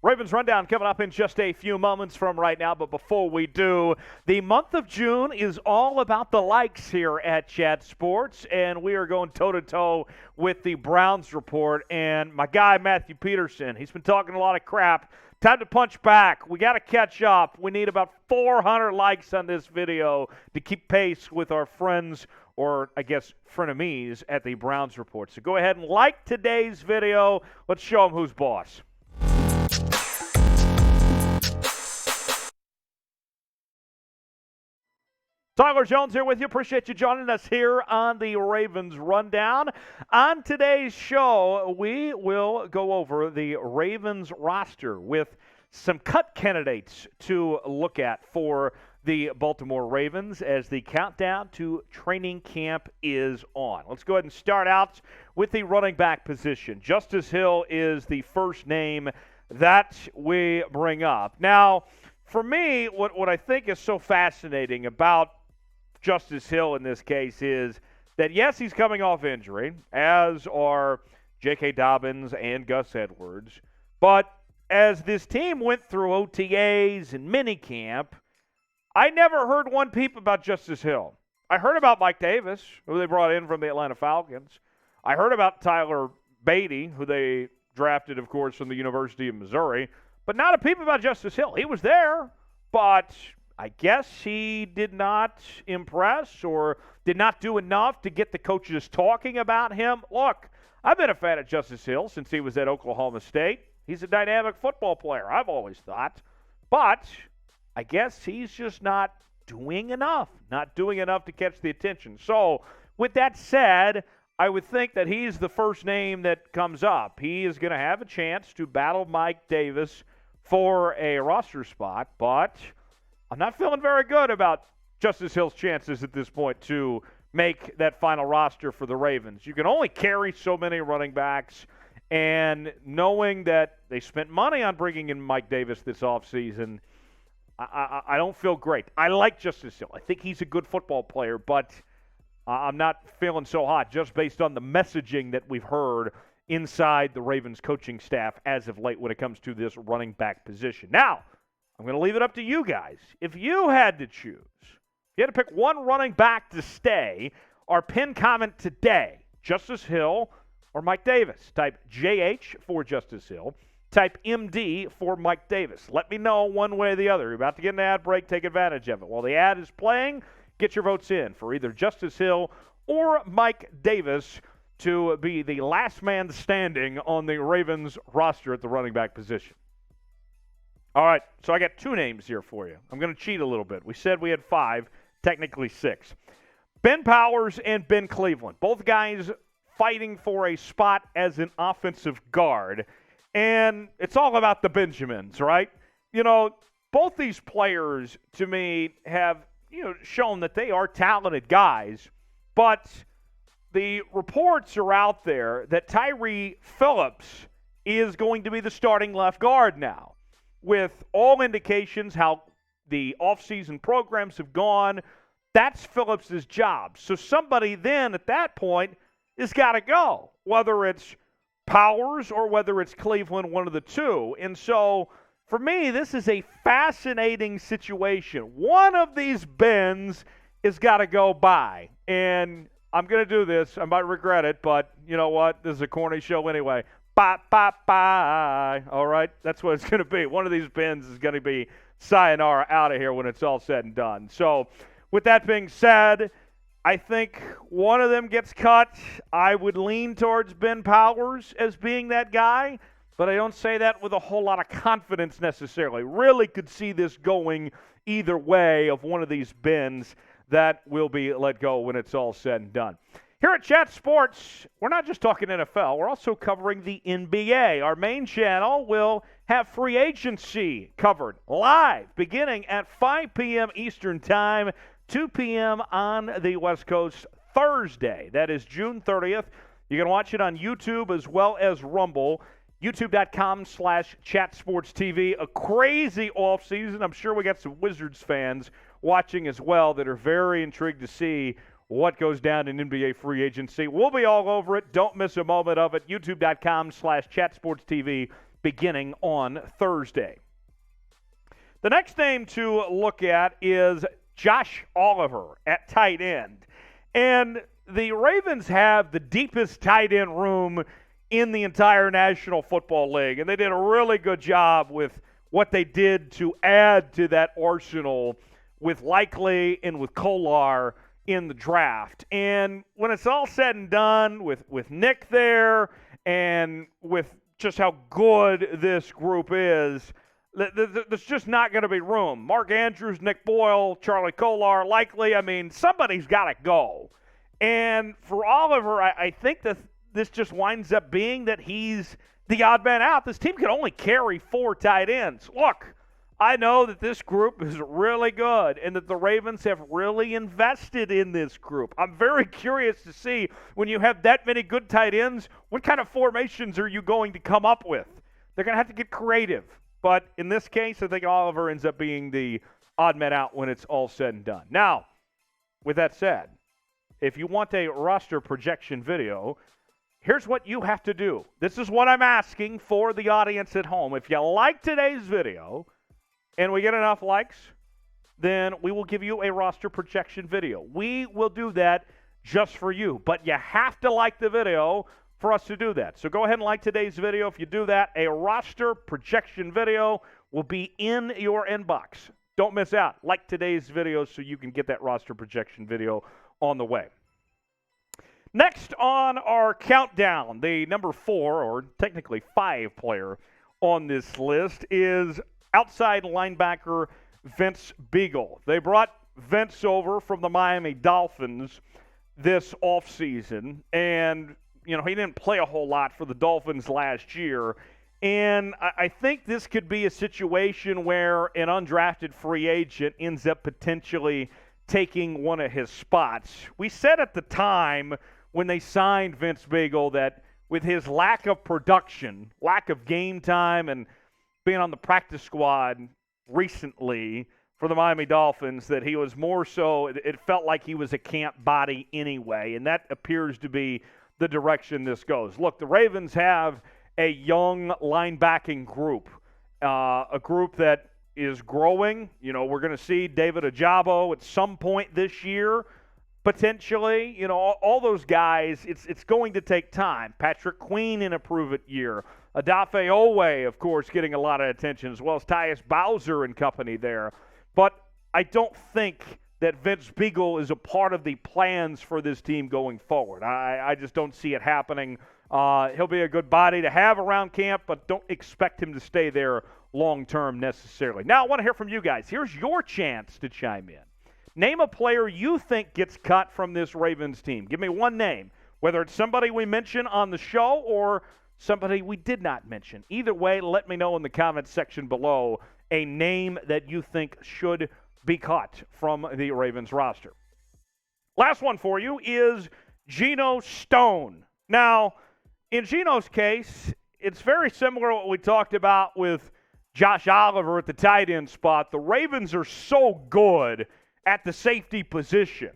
Ravens Rundown coming up in just a few moments from right now, but before we do, the month of June is all about the likes here at Chat Sports, and we are going toe-to-toe with the Browns report, and my guy Matthew Peterson, he's been talking a lot of crap. Time to punch back. We got to catch up. We need about 400 likes on this video to keep pace with our friends, or I guess frenemies, at the Browns report. So go ahead and like today's video. Let's show them who's boss. Tyler Jones here with you. Appreciate you joining us here on the Ravens Rundown. On today's show, we will go over the Ravens roster with some cut candidates to look at for the Baltimore Ravens as the countdown to training camp is on. Let's go ahead and start out with the running back position. Justice Hill is the first name that we bring up. Now, for me, what I think is so fascinating about Justice Hill in this case is that, yes, he's coming off injury, as are J.K. Dobbins and Gus Edwards. But as this team went through OTAs and minicamp, I never heard one peep about Justice Hill. I heard about Mike Davis, who they brought in from the Atlanta Falcons. I heard about Tyler Beatty, who they drafted, of course, from the University of Missouri. But not a peep about Justice Hill. He was there, but I guess he did not impress or did not do enough to get the coaches talking about him. Look, I've been a fan of Justice Hill since he was at Oklahoma State. He's a dynamic football player, I've always thought. But I guess he's just not doing enough to catch the attention. So with that said, I would think that he's the first name that comes up. He is going to have a chance to battle Mike Davis for a roster spot, but I'm not feeling very good about Justice Hill's chances at this point to make that final roster for the Ravens. You can only carry so many running backs, and knowing that they spent money on bringing in Mike Davis this offseason, I don't feel great. I like Justice Hill. I think he's a good football player, but I'm not feeling so hot just based on the messaging that we've heard inside the Ravens coaching staff as of late when it comes to this running back position. Now, I'm going to leave it up to you guys. If you had to choose, if you had to pick one running back to stay, our pinned comment today, Justice Hill or Mike Davis. Type JH for Justice Hill. Type MD for Mike Davis. Let me know one way or the other. You're about to get an ad break. Take advantage of it. While the ad is playing, get your votes in for either Justice Hill or Mike Davis to be the last man standing on the Ravens roster at the running back position. All right, so I got two names here for you. I'm going to cheat a little bit. We said we had 5, technically 6. Ben Powers and Ben Cleveland, both guys fighting for a spot as an offensive guard. And it's all about the Benjamins, right? You know, both these players, to me, have shown that they are talented guys. But the reports are out there that Tyree Phillips is going to be the starting left guard now, with all indications how the offseason programs have gone. That's Phillips' job. So somebody then at that point has got to go, whether it's Powers or whether it's Cleveland, one of the two. And so for me, this is a fascinating situation. One of these Bens has got to go by. And I'm going to do this. I might regret it, but you know what? This is a corny show anyway. Bye, bye, bye. All right? That's what it's going to be. One of these Bens is going to be sayonara out of here when it's all said and done. So with that being said, I think one of them gets cut. I would lean towards Ben Powers as being that guy, but I don't say that with a whole lot of confidence necessarily. Really could see this going either way of one of these Bens that will be let go when it's all said and done. Here at Chat Sports, we're not just talking NFL. We're also covering the NBA. Our main channel will have free agency covered live beginning at 5 p.m. Eastern Time, 2 p.m. on the West Coast Thursday. That is June 30th. You can watch it on YouTube as well as Rumble. YouTube.com/ChatSportsTV. A crazy offseason. I'm sure we got some Wizards fans watching as well that are very intrigued to see what goes down in NBA free agency. We'll be all over it. Don't miss a moment of it. YouTube.com/ChatSportsTV beginning on Thursday. The next name to look at is Josh Oliver at tight end. And the Ravens have the deepest tight end room in the entire National Football League. And they did a really good job with what they did to add to that arsenal with Likely and with Kolar in the draft. And when it's all said and done with Nick there and with just how good this group is, there's just not going to be room. Mark Andrews, Nick Boyle, Charlie Kolar, Likely. I mean, somebody's got to go. And for Oliver, I think that this just winds up being that he's the odd man out. This team can only carry 4 tight ends. Look, I know that this group is really good and that the Ravens have really invested in this group. I'm very curious to see, when you have that many good tight ends, what kind of formations are you going to come up with? They're going to have to get creative. But in this case, I think Oliver ends up being the odd man out when it's all said and done. Now, with that said, if you want a roster projection video, here's what you have to do. This is what I'm asking for the audience at home. If you like today's video and we get enough likes, then we will give you a roster projection video. We will do that just for you. But you have to like the video for us to do that. So go ahead and like today's video. If you do that, a roster projection video will be in your inbox. Don't miss out. Like today's video so you can get that roster projection video on the way. Next on our countdown, the number 4, or technically 5 player on this list is outside linebacker Vince Biegel. They brought Vince over from the Miami Dolphins this offseason, and he didn't play a whole lot for the Dolphins last year. And I think this could be a situation where an undrafted free agent ends up potentially taking one of his spots. We said at the time when they signed Vince Biegel that with his lack of production, lack of game time, and being on the practice squad recently for the Miami Dolphins, that he was more so, it felt like he was a camp body anyway, and that appears to be the direction this goes. Look, the Ravens have a young linebacking group, a group that is growing. We're going to see David Ojabo at some point this year, potentially. All those guys, it's going to take time. Patrick Queen in a prove-it year. Odafe Owe, of course, getting a lot of attention, as well as Tyus Bowser and company there. But I don't think that Vince Biegel is a part of the plans for this team going forward. I just don't see it happening. He'll be a good body to have around camp, but don't expect him to stay there long-term necessarily. Now, I want to hear from you guys. Here's your chance to chime in. Name a player you think gets cut from this Ravens team. Give me one name, whether it's somebody we mention on the show or somebody we did not mention. Either way, let me know in the comments section below a name that you think should be cut from the Ravens roster. Last one for you is Geno Stone. Now, in Geno's case, it's very similar to what we talked about with Josh Oliver at the tight end spot. The Ravens are so good at the safety position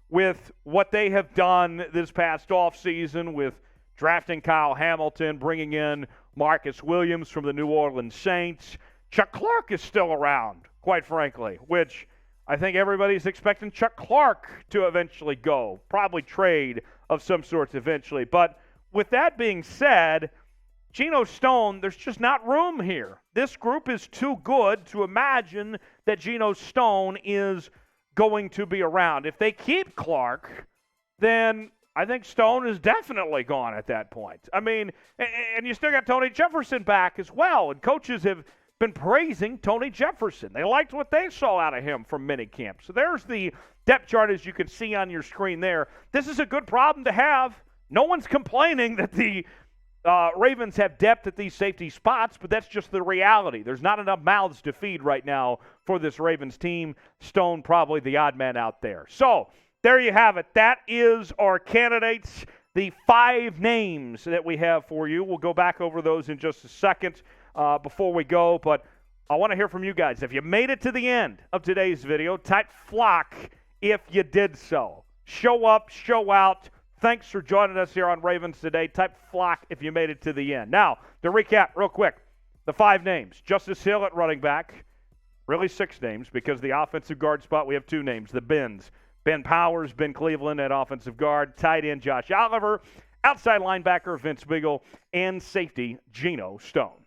with what they have done this past offseason with drafting Kyle Hamilton, bringing in Marcus Williams from the New Orleans Saints. Chuck Clark is still around, quite frankly, which I think everybody's expecting Chuck Clark to eventually go, probably trade of some sorts eventually. But with that being said, Geno Stone, there's just not room here. This group is too good to imagine that Geno Stone is going to be around. If they keep Clark, then I think Stone is definitely gone at that point. I mean, and you still got Tony Jefferson back as well, and coaches have been praising Tony Jefferson. They liked what they saw out of him from minicamp. So there's the depth chart, as you can see on your screen there. This is a good problem to have. No one's complaining that the Ravens have depth at these safety spots, but that's just the reality. There's not enough mouths to feed right now for this Ravens team. Stone probably the odd man out there. So there you have it. That is our candidates, the 5 names that we have for you. We'll go back over those in just a second before we go, but I want to hear from you guys. If you made it to the end of today's video, type flock if you did so. Show up, show out. Thanks for joining us here on Ravens Today. Type flock if you made it to the end. Now, to recap real quick, The 5 names: Justice Hill at running back. Really 6 names because the offensive guard spot, we have 2 names, the Bens. Ben Powers, Ben Cleveland at offensive guard, tight end Josh Oliver, outside linebacker Vince Biegel, and safety Geno Stone.